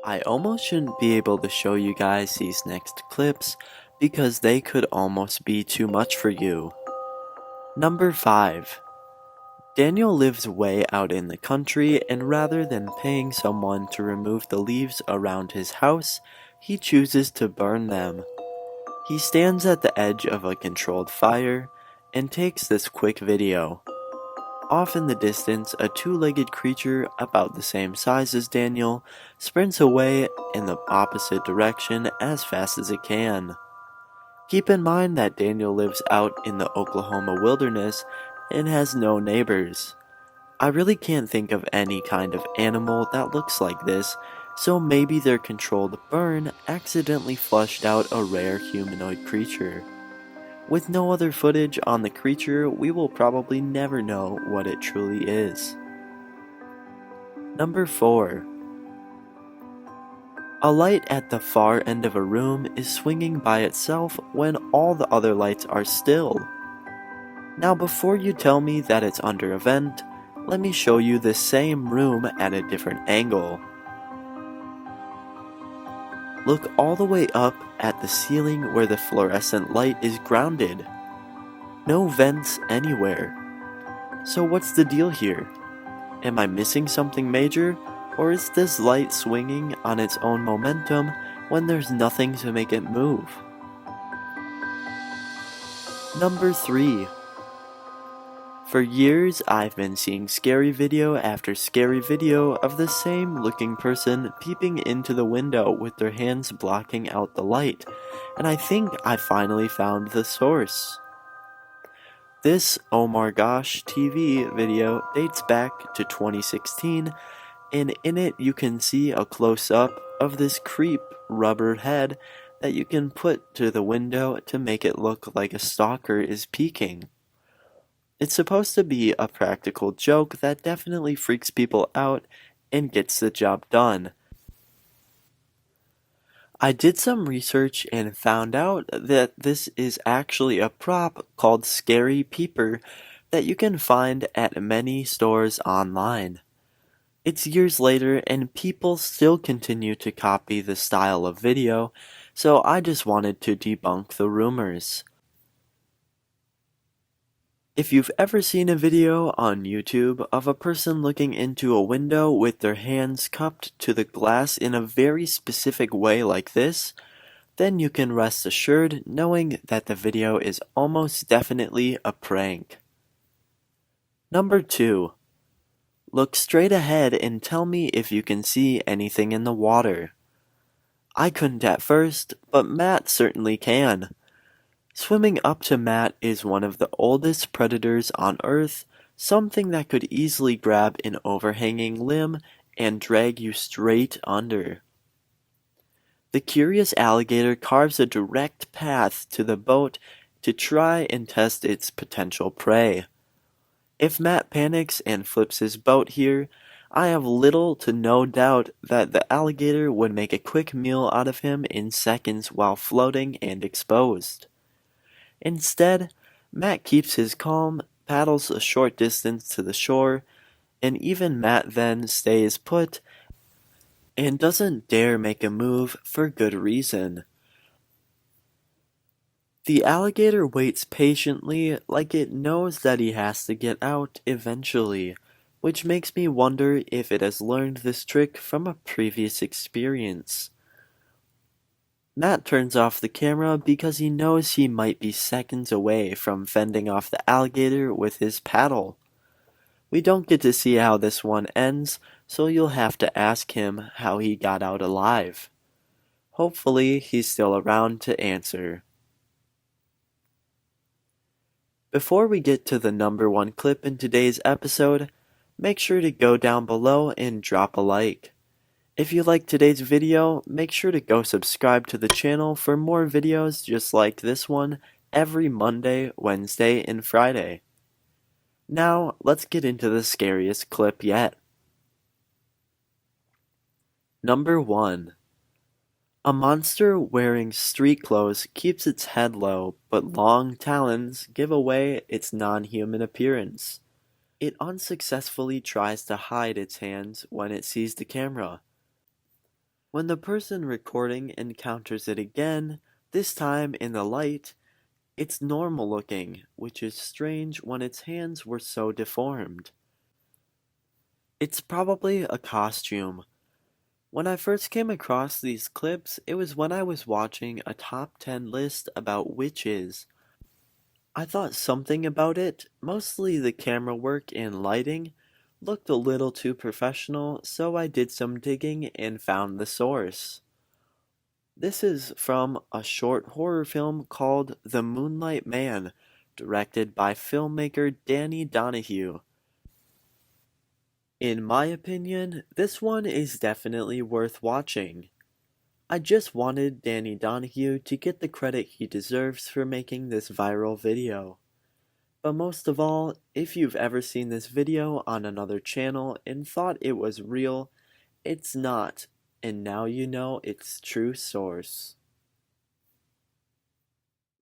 I almost shouldn't be able to show you guys these next clips because they could almost be too much for you. Number 5. Daniel lives way out in the country, and rather than paying someone to remove the leaves around his house, he chooses to burn them. He stands at the edge of a controlled fire and takes this quick video. Off in the distance, a two-legged creature about the same size as Daniel sprints away in the opposite direction as fast as it can. Keep in mind that Daniel lives out in the Oklahoma wilderness and has no neighbors. I really can't think of any kind of animal that looks like this, so maybe their controlled burn accidentally flushed out a rare humanoid creature. With no other footage on the creature, we will probably never know what it truly is. Number 4. A light at the far end of a room is swinging by itself when all the other lights are still. Now before you tell me that it's under a vent, let me show you the same room at a different angle. Look all the way up at the ceiling where the fluorescent light is grounded. No vents anywhere. So what's the deal here? Am I missing something major, or is this light swinging on its own momentum when there's nothing to make it move? Number 3. For years, I've been seeing scary video after scary video of the same looking person peeping into the window with their hands blocking out the light, and I think I finally found the source. This oh my gosh TV video dates back to 2016, and in it you can see a close-up of this creep rubber head that you can put to the window to make it look like a stalker is peeking. It's supposed to be a practical joke that definitely freaks people out and gets the job done. I did some research and found out that this is actually a prop called Scary Peeper that you can find at many stores online. It's years later and people still continue to copy the style of video, so I just wanted to debunk the rumors. If you've ever seen a video on YouTube of a person looking into a window with their hands cupped to the glass in a very specific way like this, then you can rest assured knowing that the video is almost definitely a prank. Number 2. Look straight ahead and tell me if you can see anything in the water. I couldn't at first, but Matt certainly can. Swimming up to Matt is one of the oldest predators on Earth, something that could easily grab an overhanging limb and drag you straight under. The curious alligator carves a direct path to the boat to try and test its potential prey. If Matt panics and flips his boat here, I have little to no doubt that the alligator would make a quick meal out of him in seconds while floating and exposed. Instead, Matt keeps his calm, paddles a short distance to the shore, and even Matt then stays put and doesn't dare make a move for good reason. The alligator waits patiently like it knows that he has to get out eventually, which makes me wonder if it has learned this trick from a previous experience. Matt turns off the camera because he knows he might be seconds away from fending off the alligator with his paddle. We don't get to see how this one ends, so you'll have to ask him how he got out alive. Hopefully, he's still around to answer. Before we get to the number 1 clip in today's episode, make sure to go down below and drop a like. If you liked today's video, make sure to go subscribe to the channel for more videos just like this one every Monday, Wednesday, and Friday. Now, let's get into the scariest clip yet. Number 1. A monster wearing street clothes keeps its head low, but long talons give away its non-human appearance. It unsuccessfully tries to hide its hands when it sees the camera. When the person recording encounters it again, this time in the light, it's normal looking, which is strange when its hands were so deformed. It's probably a costume. When I first came across these clips, it was when I was watching a top 10 list about witches. I thought something about it, mostly the camera work and lighting, looked a little too professional, so I did some digging and found the source. This is from a short horror film called The Moonlight Man, directed by filmmaker Danny Donahue. In my opinion, this one is definitely worth watching. I just wanted Danny Donahue to get the credit he deserves for making this viral video. But most of all, if you've ever seen this video on another channel and thought it was real, it's not, and now you know its true source.